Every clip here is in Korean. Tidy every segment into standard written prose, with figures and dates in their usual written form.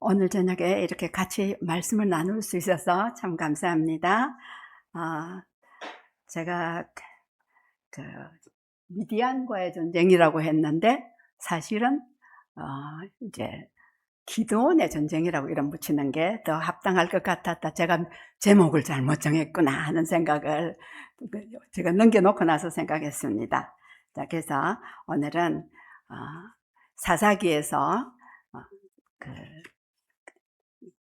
오늘 저녁에 이렇게 같이 말씀을 나눌 수 있어서 참 감사합니다. 제가 그 미디안과의 전쟁이라고 했는데 사실은 이제 기드온의 전쟁이라고 이름 붙이는 게 더 합당할 것 같았다. 제가 제목을 잘못 정했구나 하는 생각을 제가 넘겨놓고 나서 생각했습니다. 자, 그래서 오늘은 사사기에서 그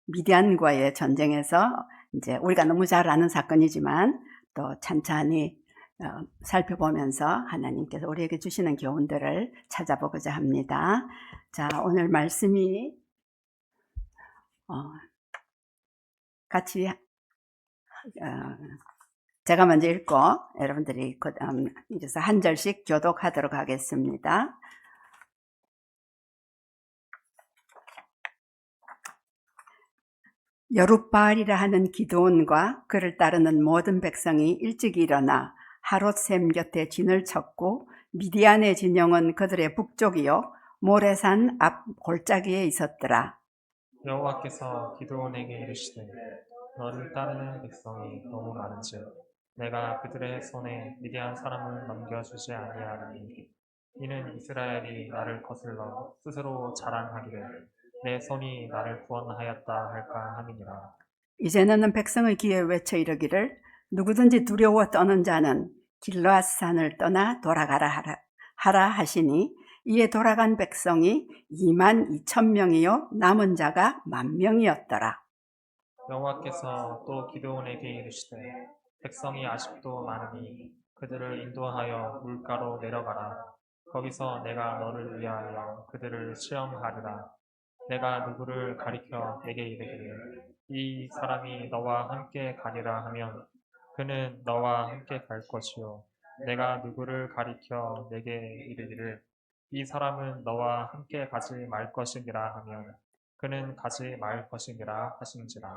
미디안과의 전쟁에서 이제 우리가 너무 잘 아는 사건이지만 또 찬찬히 살펴보면서 하나님께서 우리에게 주시는 교훈들을 찾아보고자 합니다. 자, 오늘 말씀이 같이 제가 먼저 읽고 여러분들이 이제서 한 절씩 교독하도록 하겠습니다. 여룻바알이라 하는 기드온과 그를 따르는 모든 백성이 일찍 일어나 하롯셈 곁에 진을 쳤고 미디안의 진영은 그들의 북쪽이요 모레산 앞 골짜기에 있었더라. 여호와께서 기드온에게 이르시되 너를 따르는 백성이 너무 많은즉 내가 그들의 손에 미디안 사람을 넘겨주지 아니하리니 이는 이스라엘이 나를 거슬러 스스로 자랑하기를 내 손이 나를 구원하였다 할까 함이니라. 이제는 백성의 귀에 외쳐 이르기를 누구든지 두려워 떠는 자는 길르앗산을 떠나 돌아가라 하라 하시니 이에 돌아간 백성이 22,000명이요 남은 자가 10,000명이었더라. 여호와께서 또 기드온에게 이르시되 백성이 아직도 많으니 그들을 인도하여 물가로 내려가라. 거기서 내가 너를 위하여 그들을 시험하리라. 내가 누구를 가리켜 내게 이르기를 이 사람이 너와 함께 가리라 하면 그는 너와 함께 갈 것이요 내가 누구를 가리켜 내게 이르기를 이 사람은 너와 함께 가지 말 것이니라 하면 그는 가지 말 것이니라 하신지라.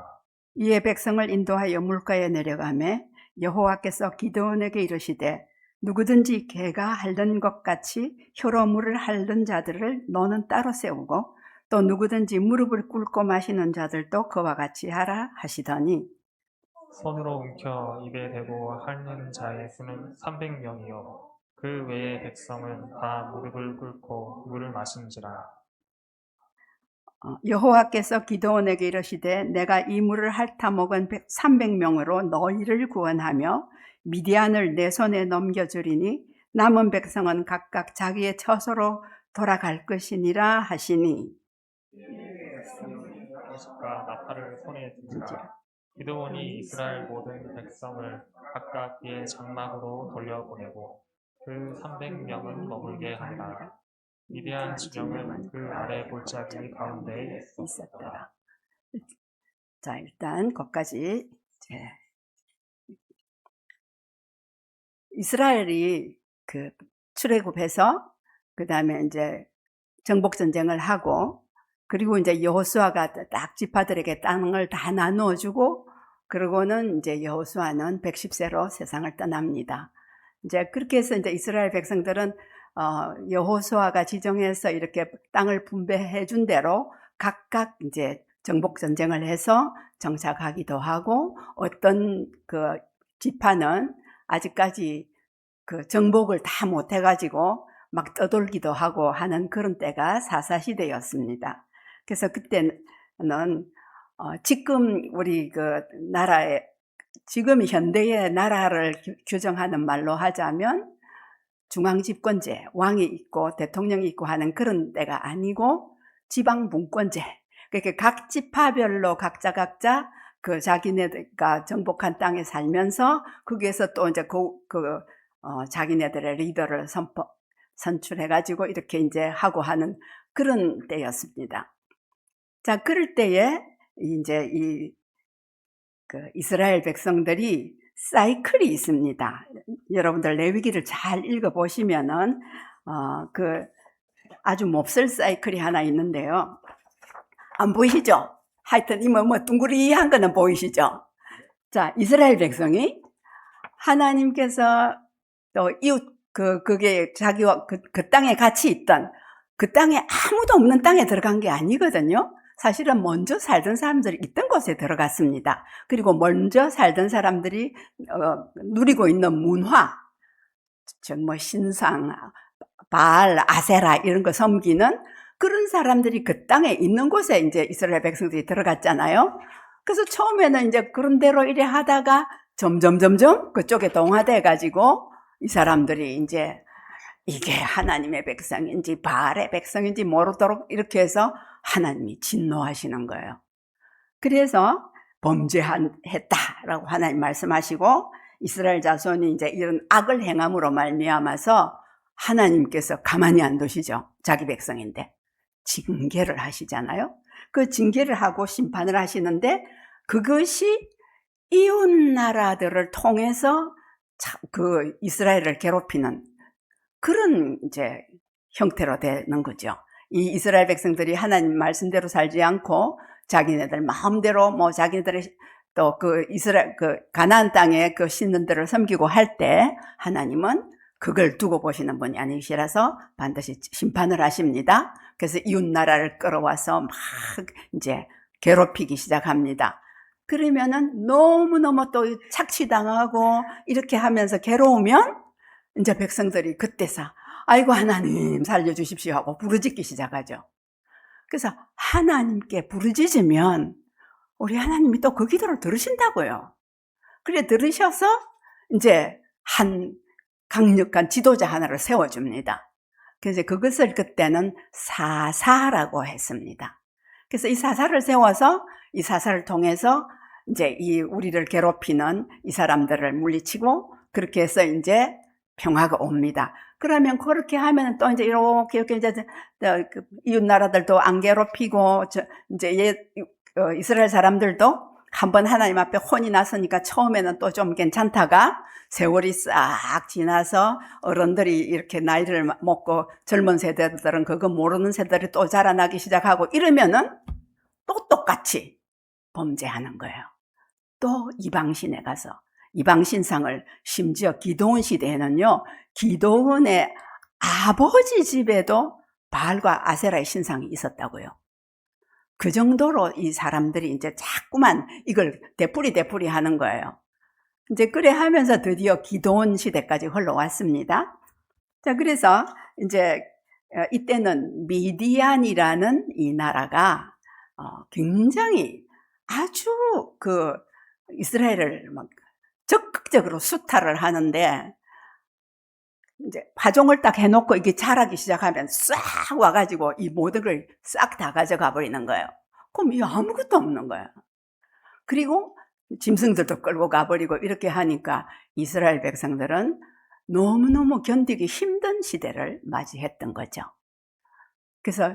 이에 백성을 인도하여 물가에 내려가매 여호와께서 기드온에게 이르시되 누구든지 개가 핥는 것 같이 혀로 물을 핥는 자들을 너는 따로 세우고 또 누구든지 무릎을 꿇고 마시는 자들도 그와 같이 하라 하시더니 손으로 움켜 입에 대고 핥는 자의 수는 300명이요 그 외의 백성은 다 무릎을 꿇고 물을 마신지라. 여호와께서 기드온에게 이르시되 내가 이 물을 핥아 먹은 300명으로 너희를 구원하며 미디안을 내 손에 넘겨주리니 남은 백성은 각각 자기의 처소로 돌아갈 것이니라 하시니 방식과 나팔을 손에 든지라. 기드온이 이스라엘 모든 백성을 각각 그의 장막으로 돌려보내고 그 300명은 머물게 하니라. 미디안 진영은 그 아래 골짜기 가운데에 있었더라. 자, 일단 거기까지 이스라엘이 그 출애굽해서 그 다음에 이제 정복 전쟁을 하고 그리고 이제 여호수아가 딱 지파들에게 땅을 다 나누어 주고 그러고는 이제 여호수아는 110세로 세상을 떠납니다. 이제 그렇게 해서 이제 이스라엘 백성들은 여호수아가 지정해서 이렇게 땅을 분배해 준 대로 각각 이제 정복 전쟁을 해서 정착하기도 하고 어떤 그 지파는 아직까지 그 정복을 다 못 해가지고 막 떠돌기도 하고 하는 그런 때가 사사시대였습니다. 그래서 그때는 지금 우리 그 나라의 지금 현대의 나라를 규정하는 말로 하자면 중앙집권제, 왕이 있고 대통령이 있고 하는 그런 때가 아니고 지방분권제. 그러니까 각 지파별로 각자 그 자기네가 정복한 땅에 살면서 거기에서 또 이제 자기네들의 리더를 선출해가지고 이렇게 이제 하고 하는 그런 때였습니다. 자, 그럴 때에 이제 이스라엘 백성들이 사이클이 있습니다. 여러분들 레위기를 잘 읽어보시면은 아주 몹쓸 사이클이 하나 있는데요. 안 보이시죠? 하여튼 이 둥그리한 거는 보이시죠? 자, 이스라엘 백성이 하나님께서 또 이웃 그게 자기와 그 땅에 같이 있던 그 땅에 아무도 없는 땅에 들어간 게 아니거든요. 사실은 먼저 살던 사람들이 있던 곳에 들어갔습니다. 그리고 먼저 살던 사람들이 누리고 있는 문화, 뭐 신상, 바알, 아세라 이런 거 섬기는 그런 사람들이 그 땅에 있는 곳에 이제 이스라엘 백성들이 들어갔잖아요. 그래서 처음에는 이제 그런 대로 이래 하다가 점점 그쪽에 동화돼 가지고 이 사람들이 이제 이게 하나님의 백성인지 바알의 백성인지 모르도록 이렇게 해서 하나님이 진노하시는 거예요. 그래서 범죄했다라고 하나님 말씀하시고 이스라엘 자손이 이제 이런 악을 행함으로 말미암아서 하나님께서 가만히 안 두시죠. 자기 백성인데 징계를 하시잖아요. 그 징계를 하고 심판을 하시는데 그것이 이웃 나라들을 통해서 그 이스라엘을 괴롭히는 그런 이제 형태로 되는 거죠. 이 이스라엘 백성들이 하나님 말씀대로 살지 않고 자기네들 마음대로 뭐 자기네들의 또 그 이스라엘 그 가나안 땅에 그 신들을 섬기고 할 때 하나님은 그걸 두고 보시는 분이 아니시라서 반드시 심판을 하십니다. 그래서 이웃 나라를 끌어와서 막 이제 괴롭히기 시작합니다. 그러면은 너무너무 또 착취당하고 이렇게 하면서 괴로우면 이제 백성들이 그때서 아이고 하나님 살려주십시오 하고 부르짖기 시작하죠. 그래서 하나님께 부르짖으면 우리 하나님이 또 그 기도를 들으신다고요. 그래 들으셔서 이제 한 강력한 지도자 하나를 세워줍니다. 그래서 그것을 그때는 사사라고 했습니다. 그래서 이 사사를 세워서 이 사사를 통해서 이제 이 우리를 괴롭히는 이 사람들을 물리치고 그렇게 해서 이제 평화가 옵니다. 그러면 그렇게 하면 또 이제 이렇게 이제 이웃 나라들도 안 괴롭히고 이제 이스라엘 사람들도 한번 하나님 앞에 혼이 났으니까 처음에는 또 좀 괜찮다가 세월이 싹 지나서 어른들이 이렇게 나이를 먹고 젊은 세대들은 그거 모르는 세대들이 또 자라나기 시작하고 이러면은 또 똑같이 범죄하는 거예요. 또 이방신에 가서 이방신상을 심지어 기드온 시대에는요, 기드온의 아버지 집에도 바알과 아세라의 신상이 있었다고요. 그 정도로 이 사람들이 이제 자꾸만 이걸 되풀이 하는 거예요. 이제 그래 하면서 드디어 기드온 시대까지 흘러왔습니다. 자, 그래서 이제 이때는 미디안이라는 이 나라가 굉장히 아주 그 이스라엘을 막 적극적으로 수탈을 하는데 이제 파종을 딱 해놓고 이게 자라기 시작하면 싹 와가지고 이 모든 걸 싹 다 가져가 버리는 거예요. 그럼 이 아무것도 없는 거예요. 그리고 짐승들도 끌고 가버리고 이렇게 하니까 이스라엘 백성들은 너무너무 견디기 힘든 시대를 맞이했던 거죠. 그래서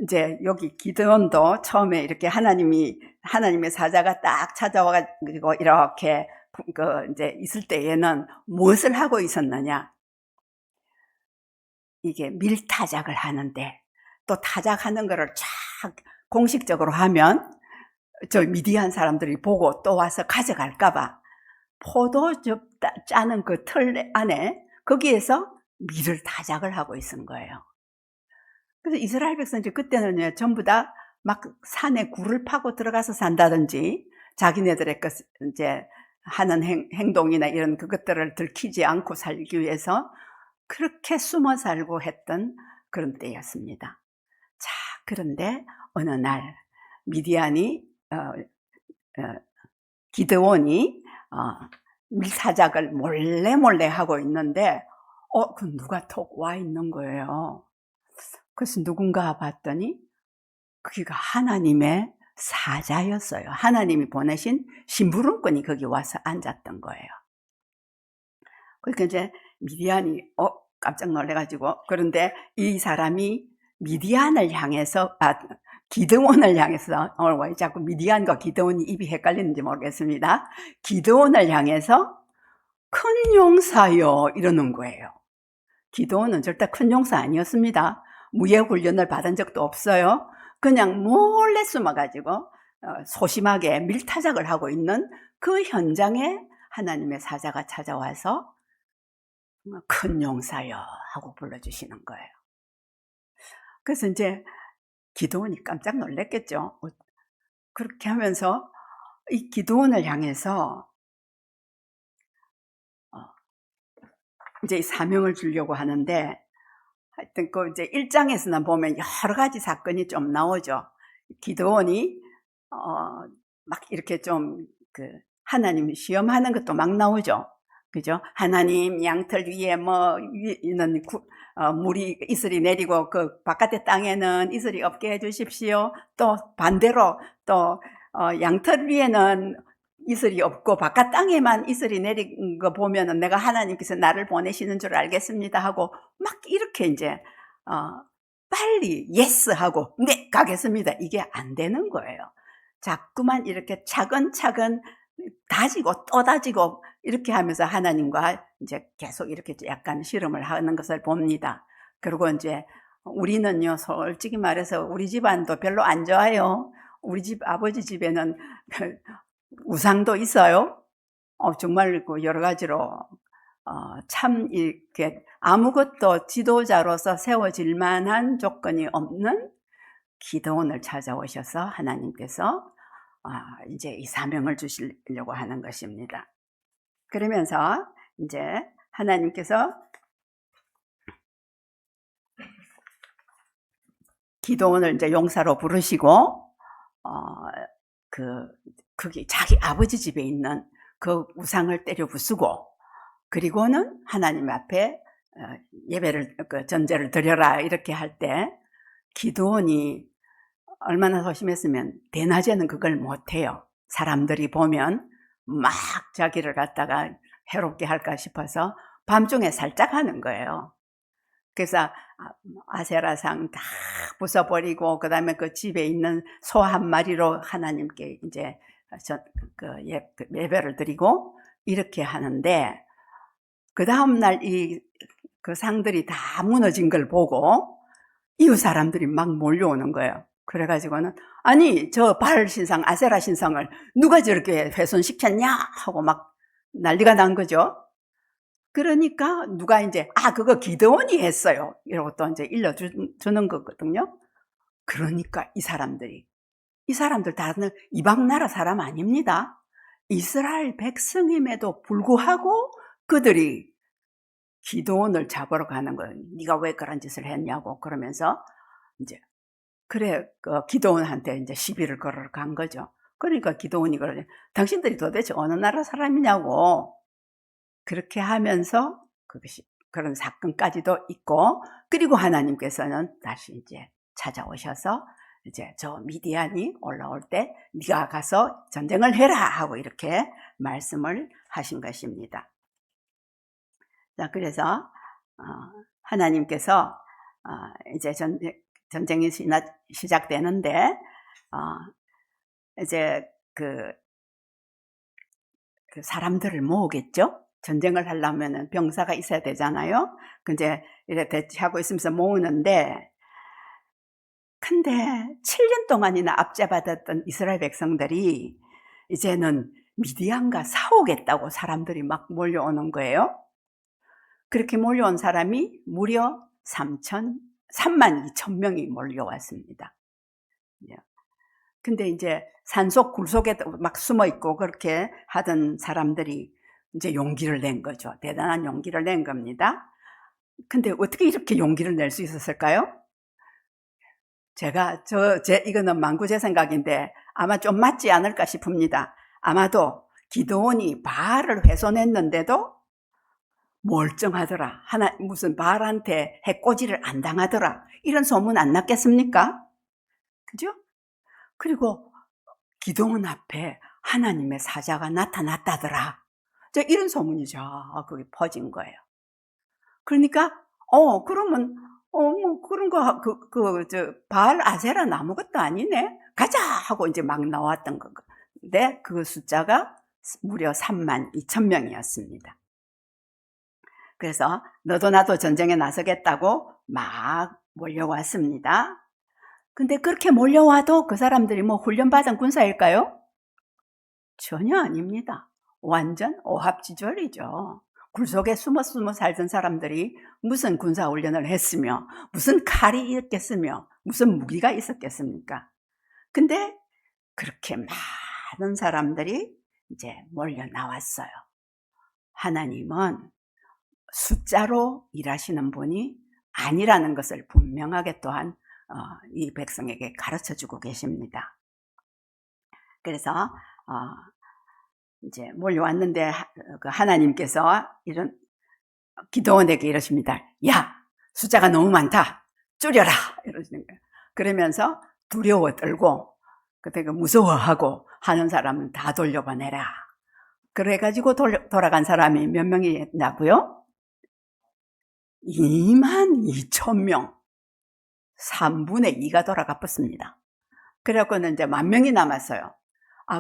이제 여기 기드온도 처음에 이렇게 하나님의 사자가 딱 찾아와가지고 이렇게 이제 있을 때에는 무엇을 하고 있었느냐? 이게 밀타작을 하는데 또 타작하는 거를 쫙 공식적으로 하면 저 미디안 사람들이 보고 또 와서 가져갈까봐 포도 짜는 그 틀 안에 거기에서 밀을 타작을 하고 있는 거예요. 그래서 이스라엘 백성들이 그때는 전부 다 막 산에 굴을 파고 들어가서 산다든지 자기네들의 이제 하는 행동이나 이런 그것들을 들키지 않고 살기 위해서 그렇게 숨어 살고 했던 그런 때였습니다. 자, 그런데 어느 날 미디안이 기드온이 밀사작을 몰래 하고 있는데 그 누가 톡 와 있는 거예요. 그래서 누군가 봤더니 그가 하나님의 사자였어요. 하나님이 보내신 심부름꾼이 거기 와서 앉았던 거예요. 그러니까 이제 미디안이 깜짝 놀래가지고, 그런데 이 사람이 미디안을 향해서 기드온을 향해서, 오늘 왜 자꾸 미디안과 기드온이 입이 헷갈리는지 모르겠습니다. 기드온을 향해서 큰 용사요 이러는 거예요. 기드온은 절대 큰 용사 아니었습니다. 무예 훈련을 받은 적도 없어요. 그냥 몰래 숨어가지고 소심하게 밀타작을 하고 있는 그 현장에 하나님의 사자가 찾아와서 큰 용사여 하고 불러주시는 거예요. 그래서 이제 기드온이 깜짝 놀랐겠죠. 그렇게 하면서 이 기드온을 향해서 이제 이 사명을 주려고 하는데, 하여튼 그 이제 1장에서는 보면 여러 가지 사건이 좀 나오죠. 기드온이 막 이렇게 좀 하나님 시험하는 것도 막 나오죠. 그죠? 하나님 양털 위에 뭐 위는 물이 이슬이 내리고 그 바깥의 땅에는 이슬이 없게 해주십시오. 또 반대로 또 양털 위에는 이슬이 없고 바깥 땅에만 이슬이 내린 거 보면은 내가 하나님께서 나를 보내시는 줄 알겠습니다 하고 막 이렇게 이제 빨리 예스 하고 네 가겠습니다 이게 안 되는 거예요. 자꾸만 이렇게 차근차근 다지고 또 다지고 이렇게 하면서 하나님과 이제 계속 이렇게 약간 실험을 하는 것을 봅니다. 그리고 이제 우리는요, 솔직히 말해서 우리 집안도 별로 안 좋아요. 우리 집 아버지 집에는 우상도 있어요. 정말 여러 가지로 참 이렇게 아무것도 지도자로서 세워질 만한 조건이 없는 기드온을 찾아오셔서 하나님께서 이제 이 사명을 주시려고 하는 것입니다. 그러면서 이제 하나님께서 기드온을 이제 용사로 부르시고 그게 자기 아버지 집에 있는 그 우상을 때려 부수고 그리고는 하나님 앞에 예배를 전제를 드려라 이렇게 할 때 기드온이 얼마나 소심했으면 대낮에는 그걸 못해요. 사람들이 보면 막 자기를 갖다가 해롭게 할까 싶어서 밤중에 살짝 하는 거예요. 그래서 아세라상 다 부숴버리고 그 다음에 그 집에 있는 소 한 마리로 하나님께 이제 예배를 드리고 이렇게 하는데 그 다음날 그 상들이 다 무너진 걸 보고 이웃 사람들이 막 몰려오는 거예요. 그래가지고는 아니 저 바알 신상 아세라 신상을 누가 저렇게 훼손시켰냐 하고 막 난리가 난 거죠. 그러니까 누가 이제 그거 기드온이 했어요 이러고 또 이제 일러주는 거거든요. 그러니까 이 사람들 다른 이방 나라 사람 아닙니다. 이스라엘 백성임에도 불구하고 그들이 기드온을 잡으러 가는 거예요. 네가 왜 그런 짓을 했냐고 그러면서 이제 기드온한테 이제 시비를 걸으러 간 거죠. 그러니까 기드온이 그러죠. 당신들이 도대체 어느 나라 사람이냐고. 그렇게 하면서 그런 사건까지도 있고, 그리고 하나님께서는 다시 이제 찾아오셔서 이제 저 미디안이 올라올 때 네가 가서 전쟁을 해라 하고 이렇게 말씀을 하신 것입니다. 자, 그래서 하나님께서 이제 전쟁이 시작되는데 이제 그 사람들을 모으겠죠. 전쟁을 하려면 병사가 있어야 되잖아요. 근데 이렇게 대치하고 있으면서 모으는데, 근데 7년 동안이나 압제받았던 이스라엘 백성들이 이제는 미디안과 싸우겠다고 사람들이 막 몰려오는 거예요. 그렇게 몰려온 사람이 무려 32,000명이 몰려왔습니다. 근데 이제 산속 굴속에 막 숨어 있고 그렇게 하던 사람들이 이제 용기를 낸 거죠. 대단한 용기를 낸 겁니다. 근데 어떻게 이렇게 용기를 낼 수 있었을까요? 이거는 만구 제 생각인데 아마 좀 맞지 않을까 싶습니다. 아마도 기드온이 바알을 훼손했는데도 멀쩡하더라. 무슨 바알한테 해코지를 안 당하더라. 이런 소문 안 났겠습니까? 그죠? 그리고 기드온 앞에 하나님의 사자가 나타났다더라. 이런 소문이 거기 퍼진 거예요. 그러니까, 그러면, 그런 거, 바알 아세라는 아무것도 아니네? 가자! 하고 이제 막 나왔던 건데, 그 숫자가 무려 32,000명이었습니다. 그래서 너도 나도 전쟁에 나서겠다고 막 몰려왔습니다. 근데 그렇게 몰려와도 그 사람들이 뭐 훈련받은 군사일까요? 전혀 아닙니다. 완전 오합지졸이죠. 굴속에 숨어 살던 사람들이 무슨 군사훈련을 했으며 무슨 칼이 있겠으며 무슨 무기가 있었겠습니까? 근데 그렇게 많은 사람들이 이제 몰려 나왔어요. 하나님은 숫자로 일하시는 분이 아니라는 것을 분명하게 또한 이 백성에게 가르쳐 주고 계십니다. 그래서 이제 몰려왔는데 그 하나님께서 이런 기도원에게 이러십니다. 야, 숫자가 너무 많다. 줄여라. 이러시는 거예요. 그러면서 두려워 떨고 그때 그 무서워하고 하는 사람은 다 돌려보내라. 그래가지고 돌아간 사람이 몇 명이냐고요? 22,000명. 3분의 2가 돌아가 뻗습니다. 그래갖고는 이제 10,000명이 남았어요.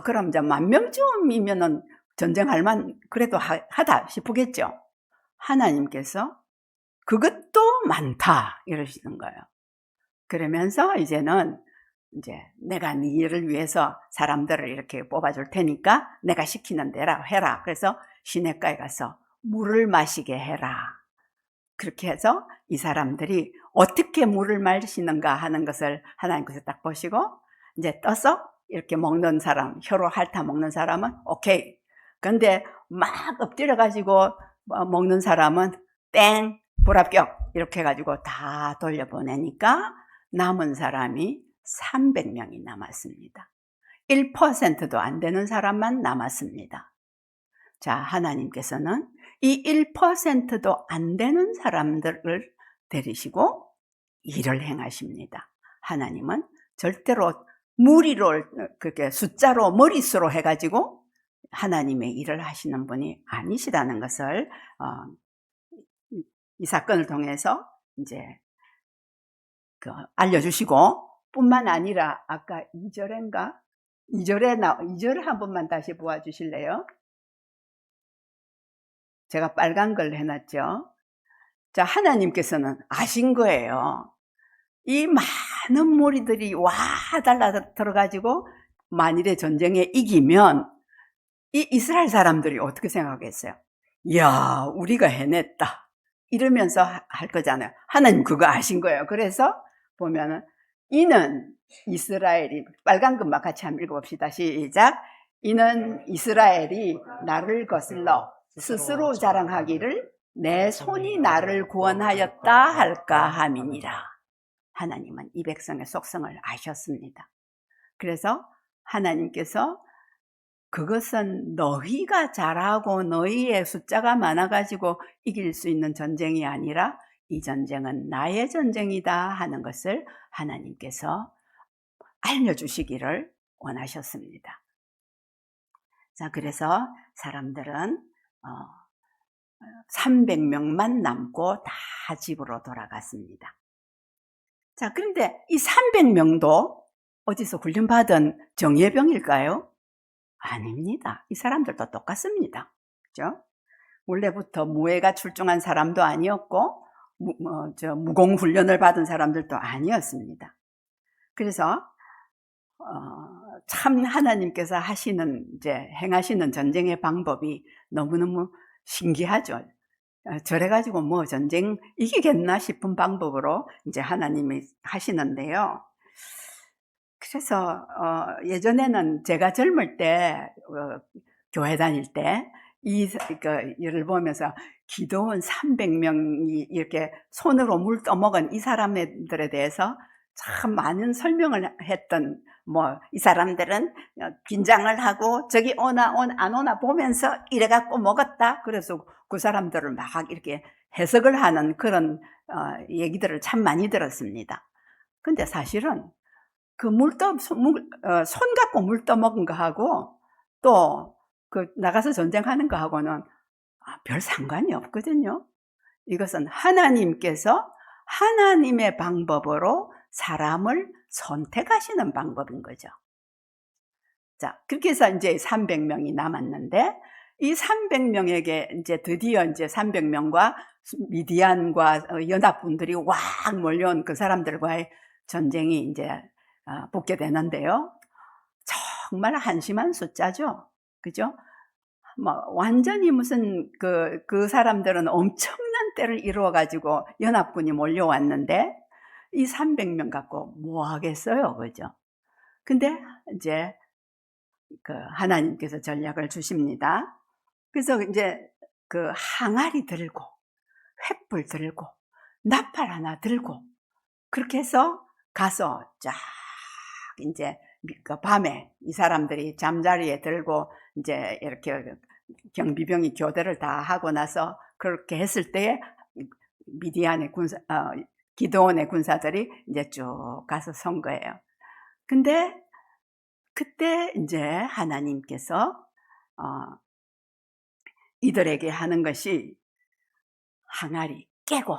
그럼 이제 10,000명쯤이면은 전쟁할 만, 그래도 하다 싶겠죠. 하나님께서 그것도 많다. 이러시는 거예요. 그러면서 이제는 이제 내가 네 일을 위해서 사람들을 이렇게 뽑아줄 테니까 내가 시키는 대로 해라. 그래서 시냇가에 가서 물을 마시게 해라. 그렇게 해서 이 사람들이 어떻게 물을 마시는가 하는 것을 하나님께서 딱 보시고 이제 떠서 이렇게 먹는 사람, 혀로 핥아 먹는 사람은 오케이. 그런데 막 엎드려 가지고 먹는 사람은 땡, 불합격 이렇게 해가지고 다 돌려보내니까 남은 사람이 300명이 남았습니다. 1%도 안 되는 사람만 남았습니다. 자, 하나님께서는 이 1%도 안 되는 사람들을 데리시고 일을 행하십니다. 하나님은 절대로 무리로, 그렇게 숫자로 머릿수로 해가지고 하나님의 일을 하시는 분이 아니시다는 것을 이 사건을 통해서 이제 알려주시고, 뿐만 아니라 아까 2절인가? 2절을 한 번만 다시 보아주실래요? 제가 빨간 걸 해놨죠. 자, 하나님께서는 아신 거예요. 이 많은 무리들이 와 달라들어가지고 만일에 전쟁에 이기면 이 이스라엘 사람들이 어떻게 생각하겠어요? 이야, 우리가 해냈다. 이러면서 할 거잖아요. 하나님 그거 아신 거예요. 그래서 보면은 이는 이스라엘이, 빨간 것만 같이 한번 읽어봅시다. 시작. 이는 이스라엘이 나를 거슬러 스스로 자랑하기를 내 손이 나를 구원하였다 할까 함이니라. 하나님은 이 백성의 속성을 아셨습니다. 그래서 하나님께서 그것은 너희가 잘하고 너희의 숫자가 많아가지고 이길 수 있는 전쟁이 아니라 이 전쟁은 나의 전쟁이다 하는 것을 하나님께서 알려주시기를 원하셨습니다. 자, 그래서 사람들은 300명만 남고 다 집으로 돌아갔습니다. 자, 그런데 이 300명도 어디서 훈련받은 정예병일까요? 아닙니다. 이 사람들도 똑같습니다. 그죠? 원래부터 무예가 출중한 사람도 아니었고, 무공훈련을 받은 사람들도 아니었습니다. 그래서, 참 하나님께서 행하시는 전쟁의 방법이 너무너무 신기하죠. 저래가지고 뭐 전쟁 이기겠나 싶은 방법으로 이제 하나님이 하시는데요. 그래서 예전에는 제가 젊을 때 교회 다닐 때 이를 보면서 기도원 300명이 이렇게 손으로 물 떠먹은 이 사람들에 대해서 참 많은 설명을 했던, 이 사람들은 긴장을 하고 저기 오나 안 오나 보면서 이래갖고 먹었다. 그래서 그 사람들을 막 이렇게 해석을 하는 그런 얘기들을 참 많이 들었습니다. 근데 사실은 그 손 갖고 물 떠먹은 거하고 또 나가서 전쟁하는 거하고는 별 상관이 없거든요. 이것은 하나님께서 하나님의 방법으로 사람을 선택하시는 방법인 거죠. 자, 그렇게 해서 이제 300명이 남았는데, 이 300명에게 이제 드디어 이제 300명과 미디안과 연합군들이 왁 몰려온 그 사람들과의 전쟁이 이제 붙게 되는데요. 정말 한심한 숫자죠. 그죠? 완전히 무슨 그 사람들은 엄청난 때를 이루어가지고 연합군이 몰려왔는데, 이 300명 갖고 뭐 하겠어요, 그죠? 근데 이제 그 하나님께서 전략을 주십니다. 그래서 이제 그 항아리 들고 횃불 들고 나팔 하나 들고 그렇게 해서 가서 쫙 이제 그 밤에 이 사람들이 잠자리에 들고 이제 이렇게 경비병이 교대를 다 하고 나서 그렇게 했을 때에 미디안의 기드온의 군사들이 이제 쭉 가서 선 거예요. 근데 그때 이제 하나님께서 이들에게 하는 것이 항아리 깨고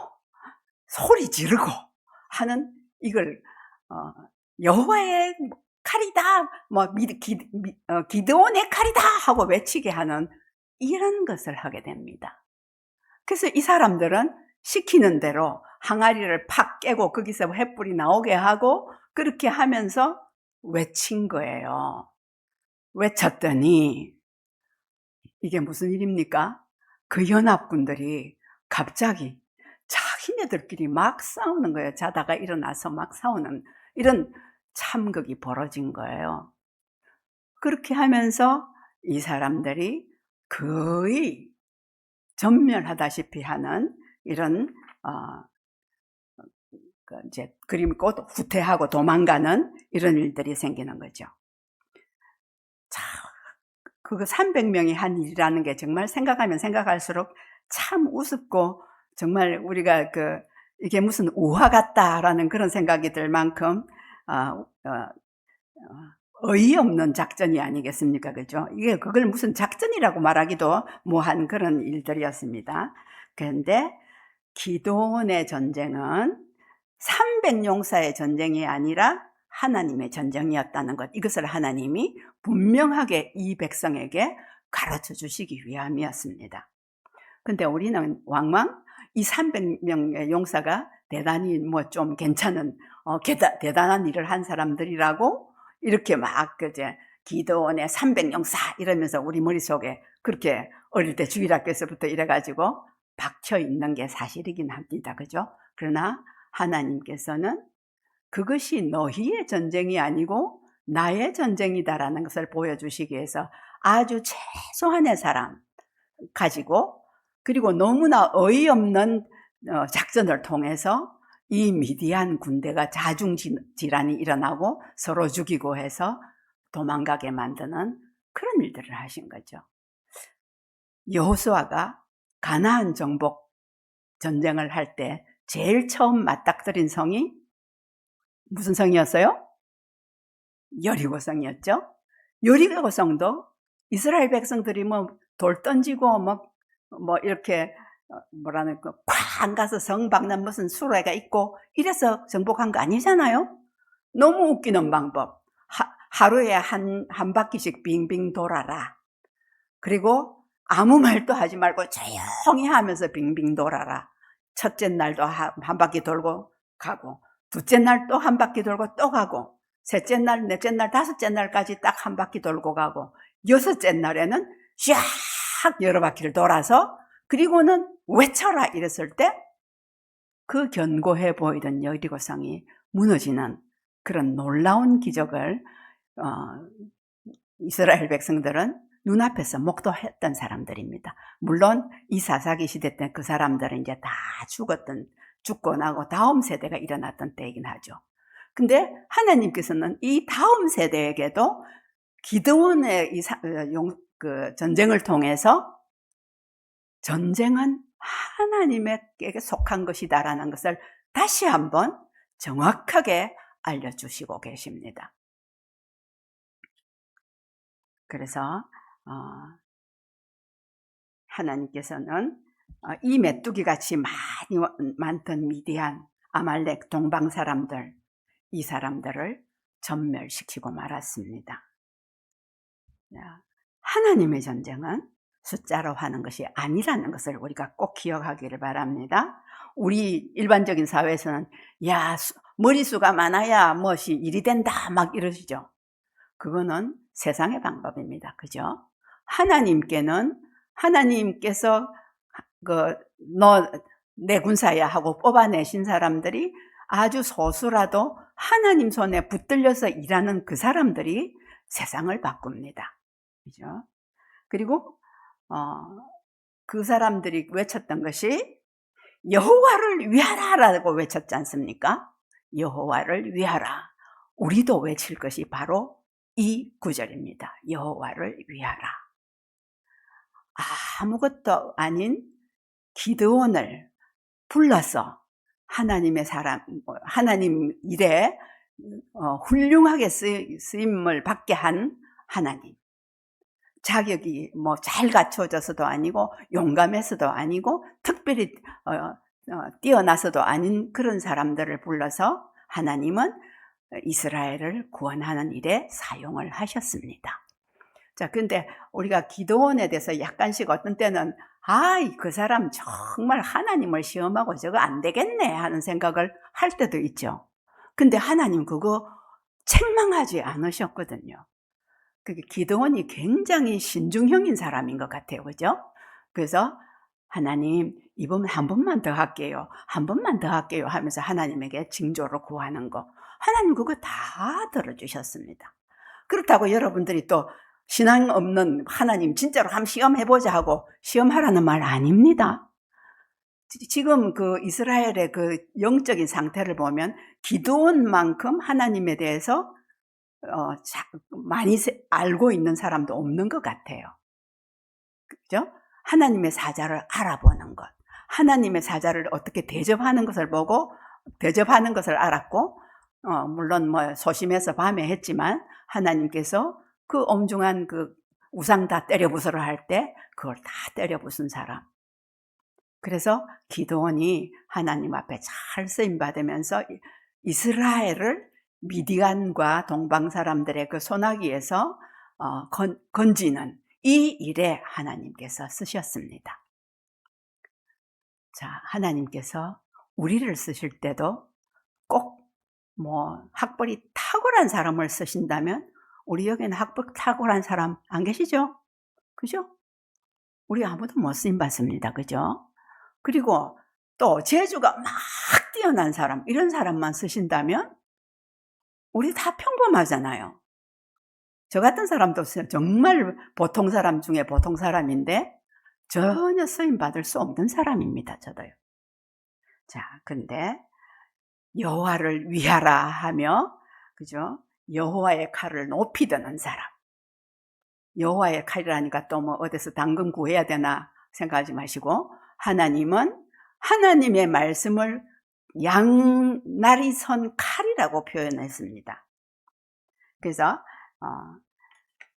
소리 지르고 하는 이걸 여호와의 칼이다, 뭐 기드온의 칼이다 하고 외치게 하는 이런 것을 하게 됩니다. 그래서 이 사람들은 시키는 대로 항아리를 팍 깨고 거기서 횃불이 나오게 하고 그렇게 하면서 외친 거예요. 외쳤더니 이게 무슨 일입니까? 그 연합군들이 갑자기 자기네들끼리 막 싸우는 거예요. 자다가 일어나서 막 싸우는 이런 참극이 벌어진 거예요. 그렇게 하면서 이 사람들이 거의 전멸하다시피 하는 이런 이제 그림이 곧 후퇴하고 도망가는 이런 일들이 생기는 거죠. 자, 그거 300명이 한 일이라는 게 정말 생각하면 생각할수록 참 우습고 정말 우리가 이게 무슨 우화 같다라는 그런 생각이 들 만큼 어이없는 작전이 아니겠습니까? 그죠? 이게 그걸 무슨 작전이라고 말하기도 뭐한 그런 일들이었습니다. 그런데 기드온의 전쟁은 300용사의 전쟁이 아니라 하나님의 전쟁이었다는 것, 이것을 하나님이 분명하게 이 백성에게 가르쳐 주시기 위함이었습니다. 근데 우리는 왕왕 이 300명의 용사가 대단히 뭐 좀 괜찮은 대단한 일을 한 사람들이라고 이렇게 막 이제 기드온의 300용사 이러면서 우리 머릿속에 그렇게 어릴 때 주일학교에서부터 이래가지고 박혀 있는 게 사실이긴 합니다. 그죠? 그러나 하나님께서는 그것이 너희의 전쟁이 아니고 나의 전쟁이다라는 것을 보여주시기 위해서 아주 최소한의 사람 가지고 그리고 너무나 어이없는 작전을 통해서 이 미디안 군대가 자중질환이 일어나고 서로 죽이고 해서 도망가게 만드는 그런 일들을 하신 거죠. 여호수아가 가나안 정복 전쟁을 할 때 제일 처음 맞닥뜨린 성이 무슨 성이었어요? 여리고성이었죠. 여리고성도 이스라엘 백성들이 뭐 돌 던지고 뭐 이렇게 뭐라는 쾅 가서 성 박는 무슨 수레가 있고 이래서 정복한 거 아니잖아요. 너무 웃기는 방법. 하루에 한 바퀴씩 빙빙 돌아라. 그리고 아무 말도 하지 말고 조용히 하면서 빙빙 돌아라. 첫째 날도 한 바퀴 돌고 가고, 둘째 날 또 한 바퀴 돌고 또 가고, 셋째 날, 넷째 날, 다섯째 날까지 딱 한 바퀴 돌고 가고, 여섯째 날에는 쫙 여러 바퀴를 돌아서 그리고는 외쳐라 이랬을 때 그 견고해 보이던 여리고성이 무너지는 그런 놀라운 기적을 이스라엘 백성들은 눈앞에서 목도했던 사람들입니다. 물론 이 사사기 시대 때 그 사람들은 이제 다 죽고 나고 다음 세대가 일어났던 때이긴 하죠. 근데 하나님께서는 이 다음 세대에게도 기드온의 그 전쟁을 통해서 전쟁은 하나님에게 속한 것이다라는 것을 다시 한번 정확하게 알려주시고 계십니다. 그래서 하나님께서는 이 메뚜기 같이 많던 미디안, 아말렉, 동방 사람들, 이 사람들을 전멸시키고 말았습니다. 하나님의 전쟁은 숫자로 하는 것이 아니라는 것을 우리가 꼭 기억하기를 바랍니다. 우리 일반적인 사회에서는 야 머리수가 많아야 무엇이 일이 된다 막 이러시죠. 그거는 세상의 방법입니다. 그죠? 하나님께서 너 내 군사야 하고 뽑아내신 사람들이 아주 소수라도 하나님 손에 붙들려서 일하는 그 사람들이 세상을 바꿉니다. 그죠? 그리고 그 사람들이 외쳤던 것이 여호와를 위하라라고 외쳤지 않습니까? 여호와를 위하라. 우리도 외칠 것이 바로 이 구절입니다. 여호와를 위하라. 아무것도 아닌 기드온을 불러서 하나님의 사람, 하나님 일에 훌륭하게 쓰임을 받게 한 하나님. 자격이 뭐 잘 갖춰져서도 아니고 용감해서도 아니고 특별히 뛰어나서도 아닌 그런 사람들을 불러서 하나님은 이스라엘을 구원하는 일에 사용을 하셨습니다. 자, 근데 우리가 기드온에 대해서 약간씩 어떤 때는 그 사람 정말 하나님을 시험하고 저거 안 되겠네 하는 생각을 할 때도 있죠. 근데 하나님 그거 책망하지 않으셨거든요. 그게 기드온이 굉장히 신중형인 사람인 것 같아요. 그죠? 그래서 하나님 이번 한 번만 더 할게요. 한 번만 더 할게요 하면서 하나님에게 징조로 구하는 거. 하나님 그거 다 들어주셨습니다. 그렇다고 여러분들이 또 신앙 없는 하나님 진짜로 한번 시험해보자 하고 시험하라는 말 아닙니다. 지금 그 이스라엘의 그 영적인 상태를 보면 기드온만큼 하나님에 대해서 많이 알고 있는 사람도 없는 것 같아요. 그죠? 하나님의 사자를 알아보는 것, 하나님의 사자를 어떻게 대접하는 것을 보고 대접하는 것을 알았고, 물론 뭐 소심해서 밤에 했지만 하나님께서 그 엄중한 그 우상 다 때려 부수러 할 때 그걸 다 때려 부순 사람. 그래서 기드온이 하나님 앞에 잘 쓰임 받으면서 이스라엘을 미디안과 동방 사람들의 그 소나기에서 건지는 이 일에 하나님께서 쓰셨습니다. 자, 하나님께서 우리를 쓰실 때도 꼭 뭐 학벌이 탁월한 사람을 쓰신다면 우리 여기는 학벌 탁월한 사람 안 계시죠? 그죠? 우리 아무도 못 쓰임 받습니다. 그죠? 그리고 또 재주가 막 뛰어난 사람, 이런 사람만 쓰신다면 우리 다 평범하잖아요. 저 같은 사람도 정말 보통 사람 중에 보통 사람인데 전혀 쓰임 받을 수 없는 사람입니다. 저도요. 자, 근데 여호와를 위하라 하며, 그죠? 여호와의 칼을 높이 드는 사람. 여호와의 칼이라니까 또 뭐 어디서 당근 구해야 되나 생각하지 마시고, 하나님은 하나님의 말씀을 양날이 선 칼이라고 표현했습니다. 그래서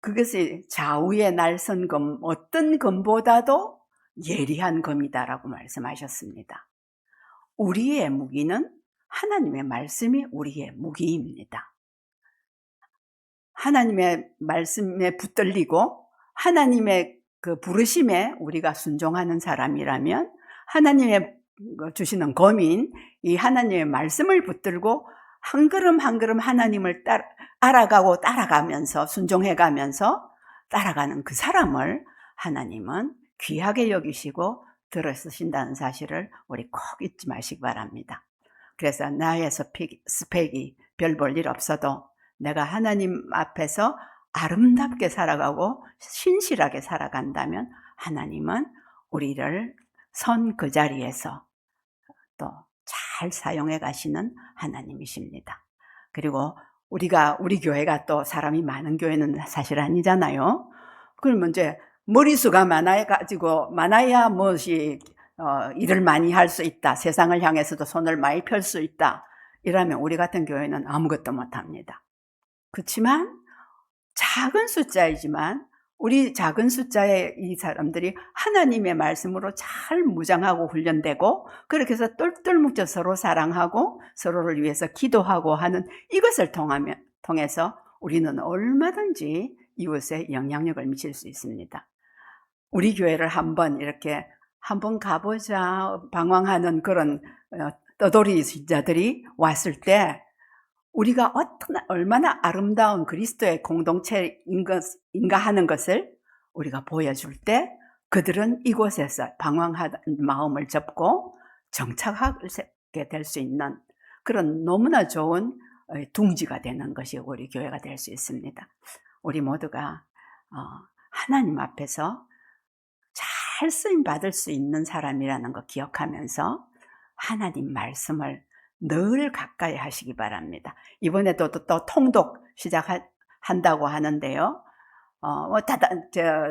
그것이 좌우에 날선 검, 어떤 검보다도 예리한 검이다라고 말씀하셨습니다. 우리의 무기는 하나님의 말씀이 우리의 무기입니다. 하나님의 말씀에 붙들리고 하나님의 그 부르심에 우리가 순종하는 사람이라면 하나님의 주시는 검인 이 하나님의 말씀을 붙들고 한 걸음 한 걸음 하나님을 알아가고 따라가면서 순종해가면서 따라가는 그 사람을 하나님은 귀하게 여기시고 들어 쓰신다는 사실을 우리 꼭 잊지 마시기 바랍니다. 그래서 나의 스펙이 별 볼 일 없어도 내가 하나님 앞에서 아름답게 살아가고 신실하게 살아간다면 하나님은 우리를 선 그 자리에서 또 잘 사용해 가시는 하나님이십니다. 그리고 우리 교회가 또 사람이 많은 교회는 사실 아니잖아요. 그러면 이제 머리수가 많아야 무엇이 일을 많이 할 수 있다. 세상을 향해서도 손을 많이 펼 수 있다. 이러면 우리 같은 교회는 아무것도 못합니다. 그렇지만 작은 숫자이지만 우리 작은 숫자의 이 사람들이 하나님의 말씀으로 잘 무장하고 훈련되고 그렇게 해서 똘똘 뭉쳐 서로 사랑하고 서로를 위해서 기도하고 하는 이것을 통해서 우리는 얼마든지 이웃에 영향력을 미칠 수 있습니다. 우리 교회를 한번 가보자 방황하는 그런 떠돌이 자들이 왔을 때 우리가 얼마나 아름다운 그리스도의 공동체인가 하는 것을 우리가 보여줄 때 그들은 이곳에서 방황하는 마음을 접고 정착하게 될 수 있는 그런 너무나 좋은 둥지가 되는 것이 우리 교회가 될 수 있습니다. 우리 모두가 하나님 앞에서 잘 쓰임 받을 수 있는 사람이라는 거 기억하면서 하나님 말씀을 늘 가까이 하시기 바랍니다. 이번에도 또 통독 시작한다고 하는데요.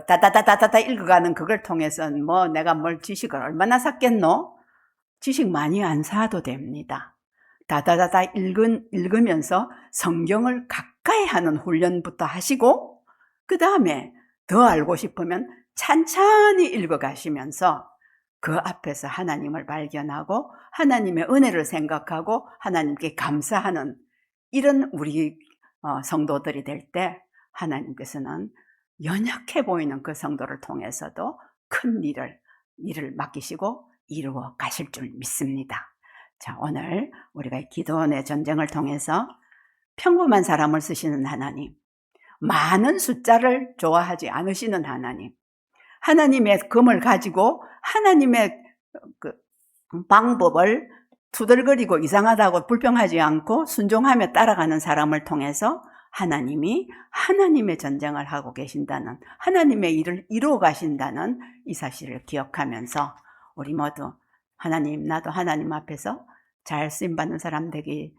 다다다다다다 읽어가는 그걸 통해서는 내가 뭘 지식을 얼마나 샀겠노? 지식 많이 안 사도 됩니다. 다다다다 읽으면서 성경을 가까이 하는 훈련부터 하시고, 그 다음에 더 알고 싶으면 찬찬히 읽어가시면서 그 앞에서 하나님을 발견하고 하나님의 은혜를 생각하고 하나님께 감사하는 이런 우리 성도들이 될 때 하나님께서는 연약해 보이는 그 성도를 통해서도 큰 일을 맡기시고 이루어 가실 줄 믿습니다. 자, 오늘 우리가 기도원의 전쟁을 통해서 평범한 사람을 쓰시는 하나님, 많은 숫자를 좋아하지 않으시는 하나님, 하나님의 검을 가지고 하나님의 그 방법을 투덜거리고 이상하다고 불평하지 않고 순종하며 따라가는 사람을 통해서 하나님이 하나님의 전쟁을 하고 계신다는, 하나님의 일을 이루어 가신다는 이 사실을 기억하면서 우리 모두 하나님, 나도 하나님 앞에서 잘 쓰임받는 사람 되기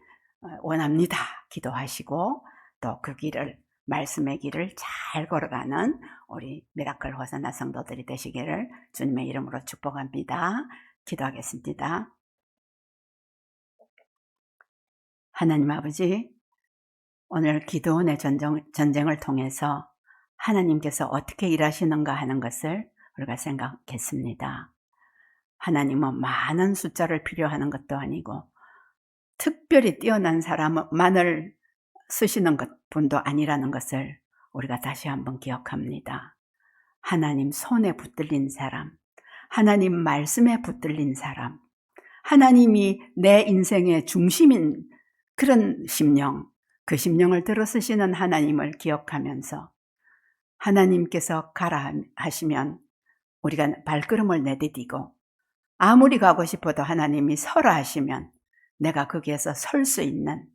원합니다. 기도하시고 또 그 길을, 말씀의 길을 잘 걸어가는 우리 미라클 호사나 성도들이 되시기를 주님의 이름으로 축복합니다. 기도하겠습니다. 하나님 아버지, 오늘 기도원의 전쟁을 통해서 하나님께서 어떻게 일하시는가 하는 것을 우리가 생각했습니다. 하나님은 많은 숫자를 필요하는 것도 아니고 특별히 뛰어난 사람만을 쓰시는 분도 아니라는 것을 우리가 다시 한번 기억합니다. 하나님 손에 붙들린 사람, 하나님 말씀에 붙들린 사람, 하나님이 내 인생의 중심인 그런 심령, 그 심령을 들어 쓰시는 하나님을 기억하면서 하나님께서 가라 하시면 우리가 발걸음을 내디디고, 아무리 가고 싶어도 하나님이 서라 하시면 내가 거기에서 설 수 있는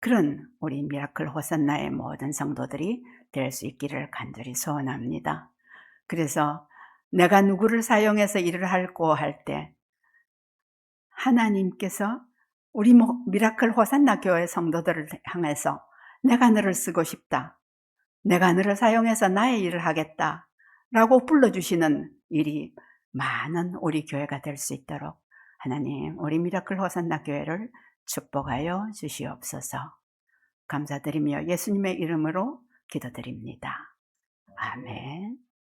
그런 우리 미라클 호산나의 모든 성도들이 될 수 있기를 간절히 소원합니다. 그래서 내가 누구를 사용해서 일을 할고 할 때 하나님께서 우리 미라클 호산나 교회 성도들을 향해서 내가 너를 쓰고 싶다, 내가 너를 사용해서 나의 일을 하겠다 라고 불러주시는 일이 많은 우리 교회가 될 수 있도록 하나님, 우리 미라클 호산나 교회를 축복하여 주시옵소서. 감사드리며 예수님의 이름으로 기도드립니다. 아멘.